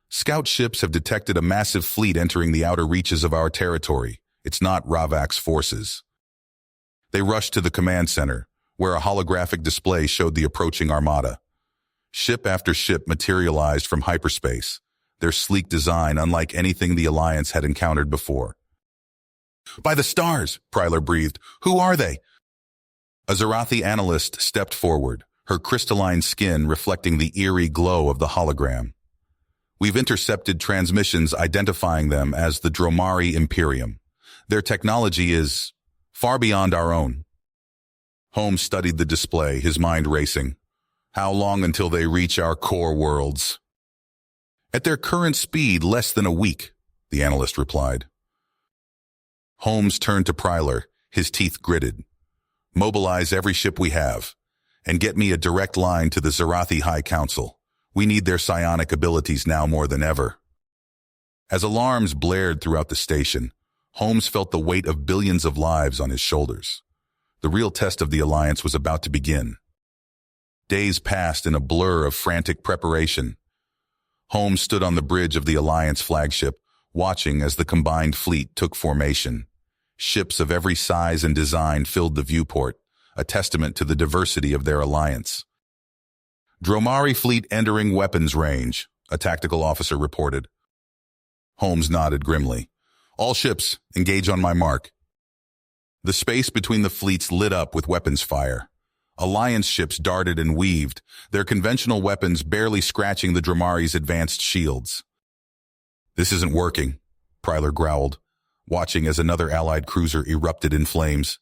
A: "Scout ships have detected a massive fleet entering the outer reaches of our territory. It's not Ravak's forces." They rushed to the command center, where a holographic display showed the approaching armada. Ship after ship materialized from hyperspace, their sleek design unlike anything the Alliance had encountered before. "By the stars," Pryler breathed. "Who are they?" A Zarathi analyst stepped forward, her crystalline skin reflecting the eerie glow of the hologram. "We've intercepted transmissions identifying them as the Dromari Imperium. Their technology is far beyond our own." Holmes studied the display, his mind racing. "How long until they reach our core worlds?" "At their current speed, less than a week," the analyst replied. Holmes turned to Pryler, his teeth gritted. "Mobilize every ship we have, and get me a direct line to the Zarathi High Council. We need their psionic abilities now more than ever." As alarms blared throughout the station, Holmes felt the weight of billions of lives on his shoulders. The real test of the Alliance was about to begin. Days passed in a blur of frantic preparation. Holmes stood on the bridge of the Alliance flagship, watching as the combined fleet took formation. Ships of every size and design filled the viewport, a testament to the diversity of their alliance. Dromari fleet entering weapons range, a tactical officer reported. Holmes nodded grimly. All ships, engage on my mark. The space between the fleets lit up with weapons fire. Alliance ships darted and weaved, their conventional weapons barely scratching the Dromari's advanced shields. This isn't working, Pryler growled, watching as another Allied cruiser erupted in flames.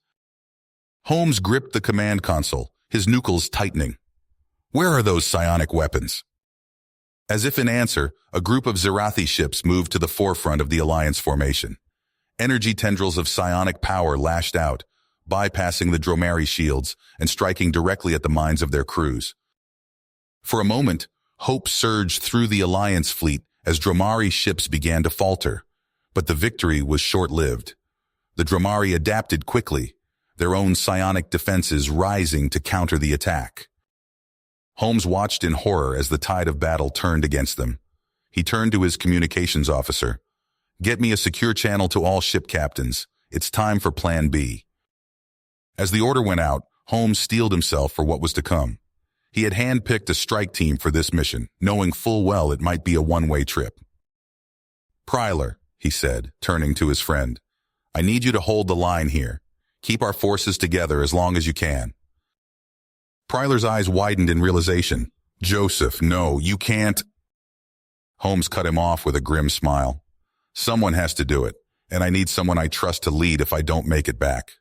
A: Holmes gripped the command console, his knuckles tightening. Where are those psionic weapons? As if in answer, a group of Zerathi ships moved to the forefront of the Alliance formation. Energy tendrils of psionic power lashed out, bypassing the Dromari shields and striking directly at the minds of their crews. For a moment, hope surged through the Alliance fleet as Dromari ships began to falter, but the victory was short-lived. The Dromari adapted quickly, their own psionic defenses rising to counter the attack. Holmes watched in horror as the tide of battle turned against them. He turned to his communications officer. Get me a secure channel to all ship captains. It's time for Plan B. As the order went out, Holmes steeled himself for what was to come. He had handpicked a strike team for this mission, knowing full well it might be a one-way trip. Pryler, he said, turning to his friend, I need you to hold the line here. Keep our forces together as long as you can. Pryler's eyes widened in realization. Joseph, no, you can't. Holmes cut him off with a grim smile. Someone has to do it, and I need someone I trust to lead if I don't make it back.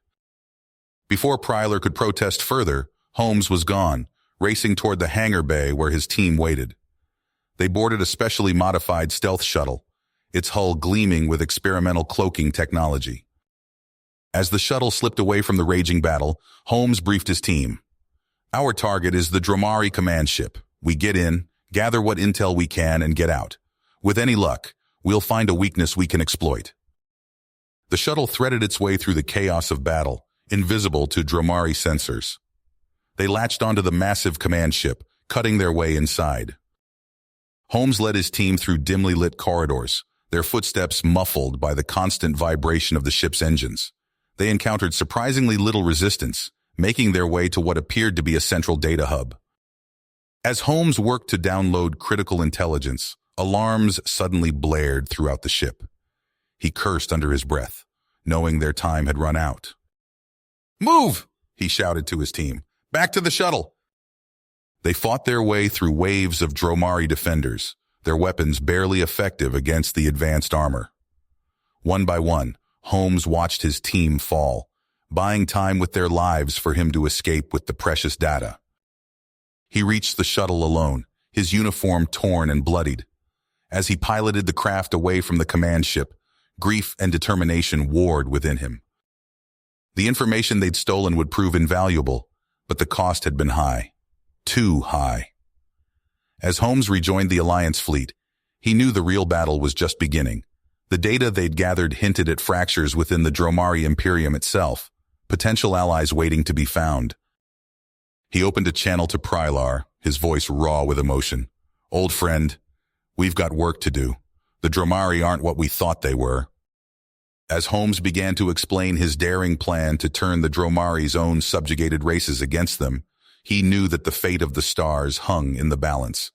A: Before Pryler could protest further, Holmes was gone, racing toward the hangar bay where his team waited. They boarded a specially modified stealth shuttle, its hull gleaming with experimental cloaking technology. As the shuttle slipped away from the raging battle, Holmes briefed his team. Our target is the Dromari command ship. We get in, gather what intel we can, and get out. With any luck, we'll find a weakness we can exploit. The shuttle threaded its way through the chaos of battle, invisible to Dromari sensors. They latched onto the massive command ship, cutting their way inside. Holmes led his team through dimly lit corridors, their footsteps muffled by the constant vibration of the ship's engines. They encountered surprisingly little resistance, making their way to what appeared to be a central data hub. As Holmes worked to download critical intelligence, alarms suddenly blared throughout the ship. He cursed under his breath, knowing their time had run out. Move! He shouted to his team. Back to the shuttle! They fought their way through waves of Dromari defenders, their weapons barely effective against the advanced armor. One by one, Holmes watched his team fall, buying time with their lives for him to escape with the precious data. He reached the shuttle alone, his uniform torn and bloodied. As he piloted the craft away from the command ship, grief and determination warred within him. The information they'd stolen would prove invaluable, but the cost had been high. Too high. As Holmes rejoined the Alliance fleet, he knew the real battle was just beginning. The data they'd gathered hinted at fractures within the Dromari Imperium itself, potential allies waiting to be found. He opened a channel to Pryler, his voice raw with emotion. Old friend, we've got work to do. The Dromari aren't what we thought they were. As Holmes began to explain his daring plan to turn the Dromari's own subjugated races against them, he knew that the fate of the stars hung in the balance.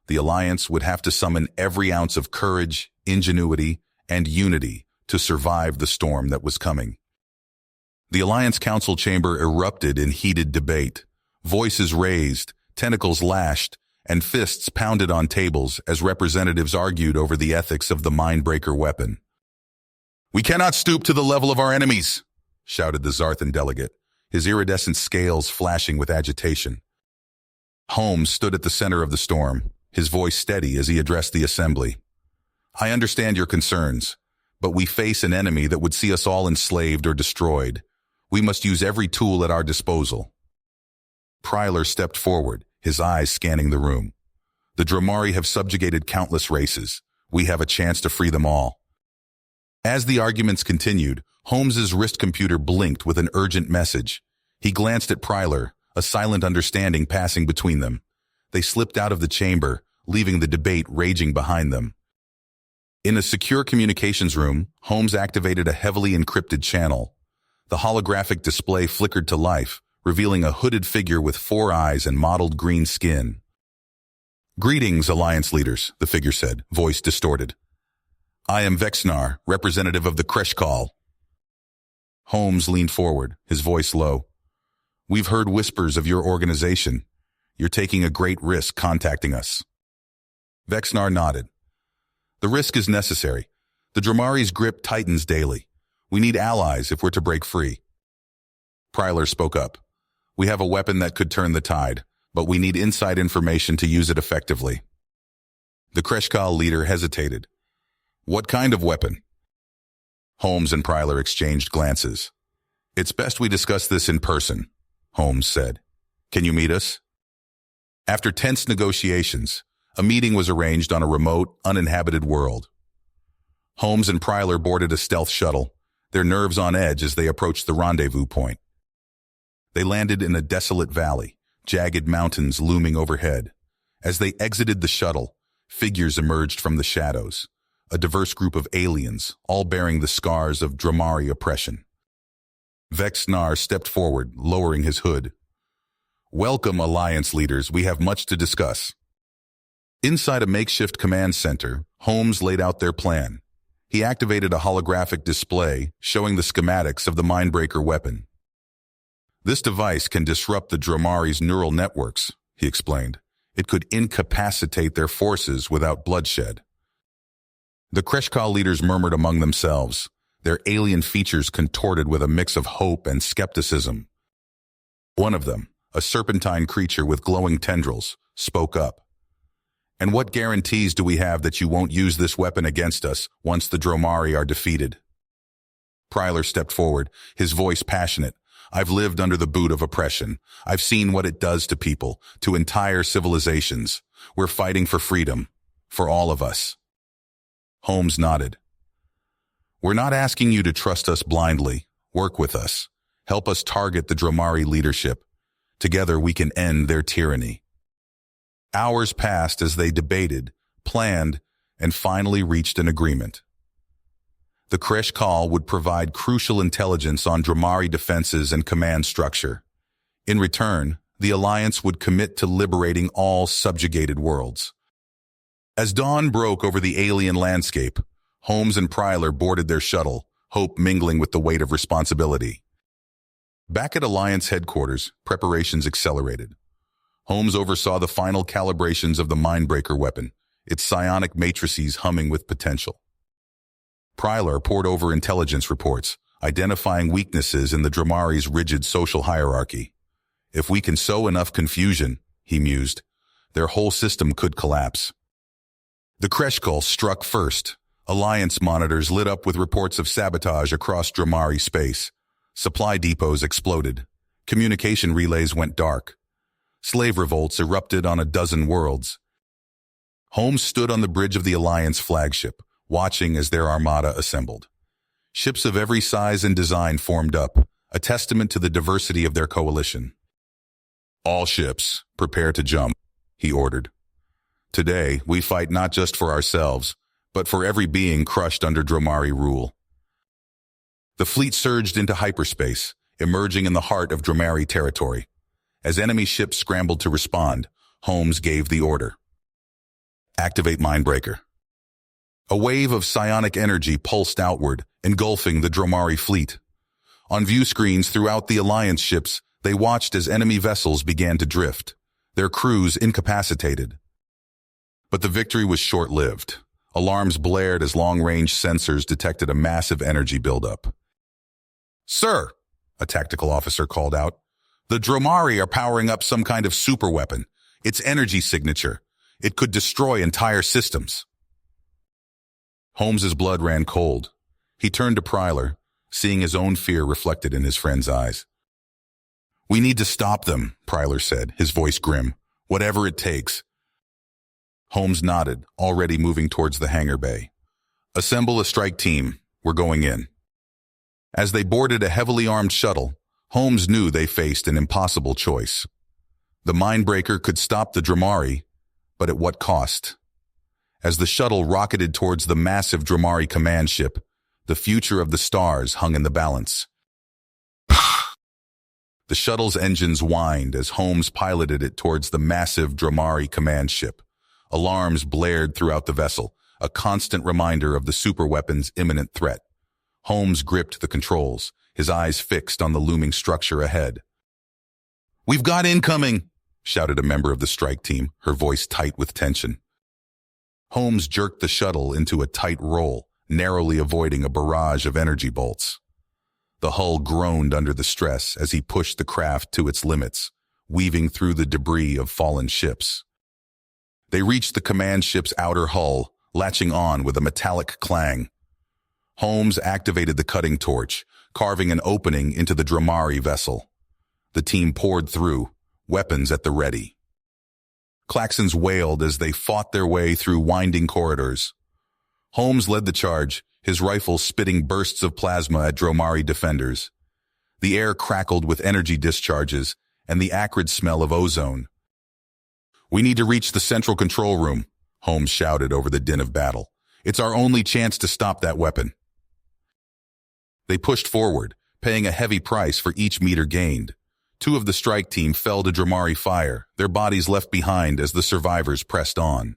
A: The Alliance would have to summon every ounce of courage, ingenuity, and unity to survive the storm that was coming. The Alliance Council chamber erupted in heated debate. Voices raised, tentacles lashed, and fists pounded on tables as representatives argued over the ethics of the Mindbreaker weapon. We cannot stoop to the level of our enemies, shouted the Zarthan delegate, his iridescent scales flashing with agitation. Holmes stood at the center of the storm, his voice steady as he addressed the assembly. I understand your concerns, but we face an enemy that would see us all enslaved or destroyed. We must use every tool at our disposal. Pryler stepped forward, his eyes scanning the room. The Dromari have subjugated countless races. We have a chance to free them all. As the arguments continued, Holmes's wrist computer blinked with an urgent message. He glanced at Pryler, a silent understanding passing between them. They slipped out of the chamber, leaving the debate raging behind them. In a secure communications room, Holmes activated a heavily encrypted channel. The holographic display flickered to life, revealing a hooded figure with 4 eyes and mottled green skin. "Greetings, Alliance leaders," the figure said, voice distorted. "I am Vexnar, representative of the Kreshkal." Holmes leaned forward, his voice low. "We've heard whispers of your organization. You're taking a great risk contacting us." Vexnar nodded. "The risk is necessary. The Dromari's grip tightens daily. We need allies if we're to break free." Pryler spoke up. "We have a weapon that could turn the tide, but we need inside information to use it effectively." The Kreshkal leader hesitated. "What kind of weapon?" Holmes and Pryler exchanged glances. "It's best we discuss this in person," Holmes said. "Can you meet us?" After tense negotiations, a meeting was arranged on a remote, uninhabited world. Holmes and Pryler boarded a stealth shuttle, their nerves on edge as they approached the rendezvous point. They landed in a desolate valley, jagged mountains looming overhead. As they exited the shuttle, figures emerged from the shadows, a diverse group of aliens, all bearing the scars of Dromari oppression. Vexnar stepped forward, lowering his hood. "Welcome, Alliance leaders. We have much to discuss." Inside a makeshift command center, Holmes laid out their plan. He activated a holographic display showing the schematics of the Mindbreaker weapon. "This device can disrupt the Dromari's neural networks," he explained. "It could incapacitate their forces without bloodshed." The Kreshkal leaders murmured among themselves, their alien features contorted with a mix of hope and skepticism. One of them, a serpentine creature with glowing tendrils, spoke up. "And what guarantees do we have that you won't use this weapon against us once the Dromari are defeated?" Pryler stepped forward, his voice passionate. "I've lived under the boot of oppression. I've seen what it does to people, to entire civilizations. We're fighting for freedom, for all of us." Holmes nodded. "We're not asking you to trust us blindly. Work with us. Help us target the Dromari leadership. Together we can end their tyranny." Hours passed as they debated, planned, and finally reached an agreement. The Kreshkal would provide crucial intelligence on Dromari defenses and command structure. In return, the Alliance would commit to liberating all subjugated worlds. As dawn broke over the alien landscape, Holmes and Pryler boarded their shuttle, hope mingling with the weight of responsibility. Back at Alliance headquarters, preparations accelerated. Holmes oversaw the final calibrations of the Mindbreaker weapon, its psionic matrices humming with potential. Pryler pored over intelligence reports, identifying weaknesses in the Dromari's rigid social hierarchy. "If we can sow enough confusion," he mused, "their whole system could collapse." The Kreshkal struck first. Alliance monitors lit up with reports of sabotage across Dromari space. Supply depots exploded. Communication relays went dark. Slave revolts erupted on a dozen worlds. Holmes stood on the bridge of the Alliance flagship, watching as their armada assembled. Ships of every size and design formed up, a testament to the diversity of their coalition. "All ships, prepare to jump," he ordered. "Today, we fight not just for ourselves, but for every being crushed under Dromari rule." The fleet surged into hyperspace, emerging in the heart of Dromari territory. As enemy ships scrambled to respond, Holmes gave the order. "Activate Mindbreaker." A wave of psionic energy pulsed outward, engulfing the Dromari fleet. On view screens throughout the Alliance ships, they watched as enemy vessels began to drift, their crews incapacitated. But the victory was short-lived. Alarms blared as long-range sensors detected a massive energy buildup. "Sir," a tactical officer called out, "the Dromari are powering up some kind of superweapon. Its energy signature. It could destroy entire systems." Holmes's blood ran cold. He turned to Pryler, seeing his own fear reflected in his friend's eyes. "We need to stop them," Pryler said, his voice grim. "Whatever it takes." Holmes nodded, already moving towards the hangar bay. "Assemble a strike team. We're going in." As they boarded a heavily armed shuttle, Holmes knew they faced an impossible choice. The Mindbreaker could stop the Dromari, but at what cost? As the shuttle rocketed towards the massive Dromari command ship, the future of the stars hung in the balance. The shuttle's engines whined as Holmes piloted it towards the massive Dromari command ship. Alarms blared throughout the vessel, a constant reminder of the superweapon's imminent threat. Holmes gripped the controls, his eyes fixed on the looming structure ahead. "We've got incoming!" shouted a member of the strike team, her voice tight with tension. Holmes jerked the shuttle into a tight roll, narrowly avoiding a barrage of energy bolts. The hull groaned under the stress as he pushed the craft to its limits, weaving through the debris of fallen ships. They reached the command ship's outer hull, latching on with a metallic clang. Holmes activated the cutting torch, carving an opening into the Dromari vessel. The team poured through, weapons at the ready. Klaxons wailed as they fought their way through winding corridors. Holmes led the charge, his rifle spitting bursts of plasma at Dromari defenders. The air crackled with energy discharges and the acrid smell of ozone. "We need to reach the central control room," Holmes shouted over the din of battle. "It's our only chance to stop that weapon." They pushed forward, paying a heavy price for each meter gained. Two of the strike team fell to Dromari fire, their bodies left behind as the survivors pressed on.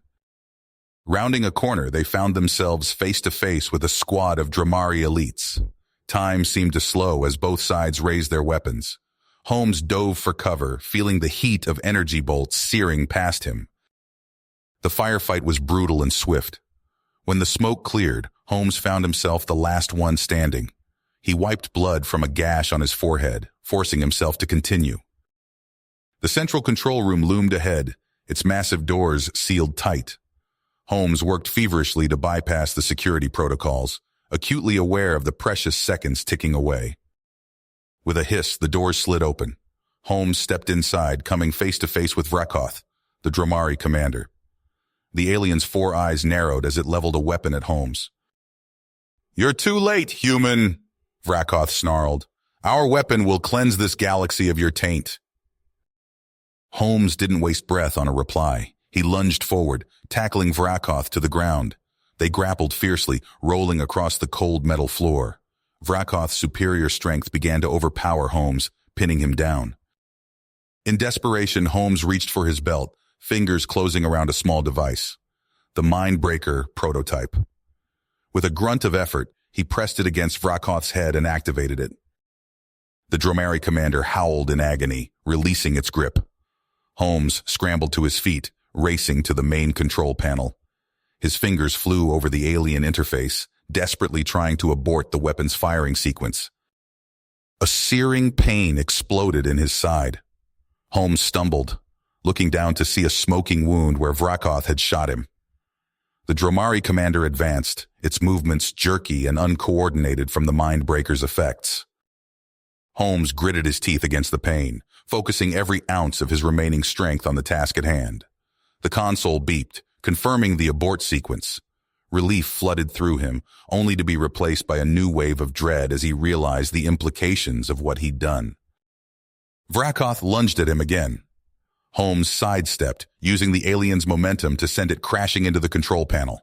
A: Rounding a corner, they found themselves face-to-face with a squad of Dromari elites. Time seemed to slow as both sides raised their weapons. Holmes dove for cover, feeling the heat of energy bolts searing past him. The firefight was brutal and swift. When the smoke cleared, Holmes found himself the last one standing. He wiped blood from a gash on his forehead, forcing himself to continue. The central control room loomed ahead, its massive doors sealed tight. Holmes worked feverishly to bypass the security protocols, acutely aware of the precious seconds ticking away. With a hiss, the doors slid open. Holmes stepped inside, coming face-to-face with Vrakoth, the Dromari commander. The alien's four eyes narrowed as it leveled a weapon at Holmes. "You're too late, human," Vrakoth snarled. "Our weapon will cleanse this galaxy of your taint." Holmes didn't waste breath on a reply. He lunged forward, tackling Vrakoth to the ground. They grappled fiercely, rolling across the cold metal floor. Vrakoth's superior strength began to overpower Holmes, pinning him down. In desperation, Holmes reached for his belt, fingers closing around a small device. The Mindbreaker prototype. With a grunt of effort, he pressed it against Vrakoth's head and activated it. The Dromari commander howled in agony, releasing its grip. Holmes scrambled to his feet, racing to the main control panel. His fingers flew over the alien interface, desperately trying to abort the weapon's firing sequence. A searing pain exploded in his side. Holmes stumbled, looking down to see a smoking wound where Vrakoth had shot him. The Dromari commander advanced, its movements jerky and uncoordinated from the Mindbreaker's effects. Holmes gritted his teeth against the pain, focusing every ounce of his remaining strength on the task at hand. The console beeped, confirming the abort sequence. Relief flooded through him, only to be replaced by a new wave of dread as he realized the implications of what he'd done. Vrakoth lunged at him again. Holmes sidestepped, using the alien's momentum to send it crashing into the control panel.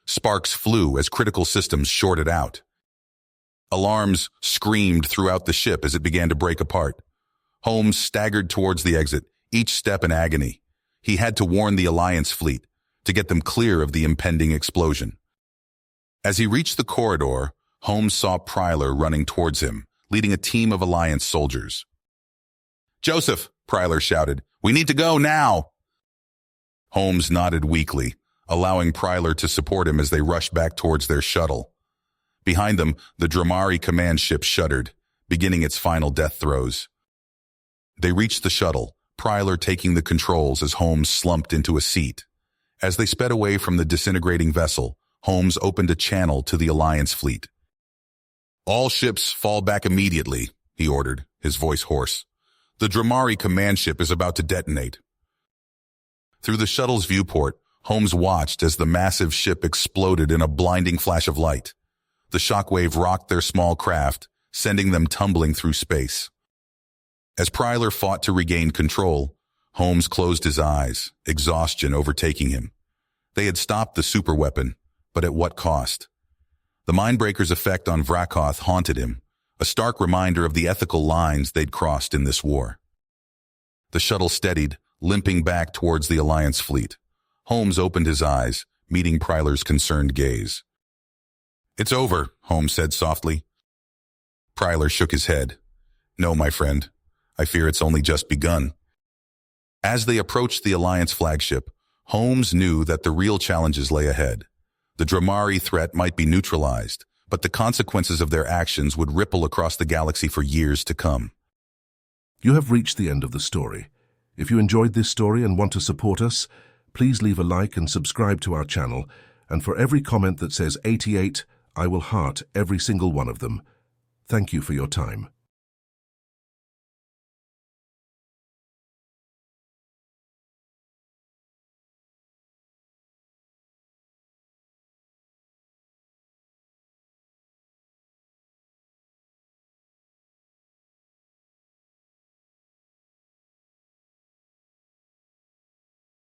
A: Sparks flew as critical systems shorted out. Alarms screamed throughout the ship as it began to break apart. Holmes staggered towards the exit, each step in agony. He had to warn the Alliance fleet, to get them clear of the impending explosion. As he reached the corridor, Holmes saw Pryler running towards him, leading a team of Alliance soldiers. "Joseph," Pryler shouted, "we need to go now!" Holmes nodded weakly, allowing Pryler to support him as they rushed back towards their shuttle. Behind them, the Dromari command ship shuddered, beginning its final death throes. They reached the shuttle, Pryler taking the controls as Holmes slumped into a seat. As they sped away from the disintegrating vessel, Holmes opened a channel to the Alliance fleet. "All ships fall back immediately," he ordered, his voice hoarse. "The Dromari command ship is about to detonate." Through the shuttle's viewport, Holmes watched as the massive ship exploded in a blinding flash of light. The shockwave rocked their small craft, sending them tumbling through space. As Pryler fought to regain control, Holmes closed his eyes, exhaustion overtaking him. They had stopped the superweapon, but at what cost? The Mindbreaker's effect on Vrakoth haunted him, a stark reminder of the ethical lines they'd crossed in this war. The shuttle steadied, limping back towards the Alliance fleet. Holmes opened his eyes, meeting Pryler's concerned gaze. "It's over," Holmes said softly. Pryler shook his head. "No, my friend. I fear it's only just begun." As they approached the Alliance flagship, Holmes knew that the real challenges lay ahead. The Dramari threat might be neutralized, but the consequences of their actions would ripple across the galaxy for years to come.
B: You have reached the end of the story. If you enjoyed this story and want to support us, please leave a like and subscribe to our channel, and for every comment that says 88, I will heart every single one of them. Thank you for your time.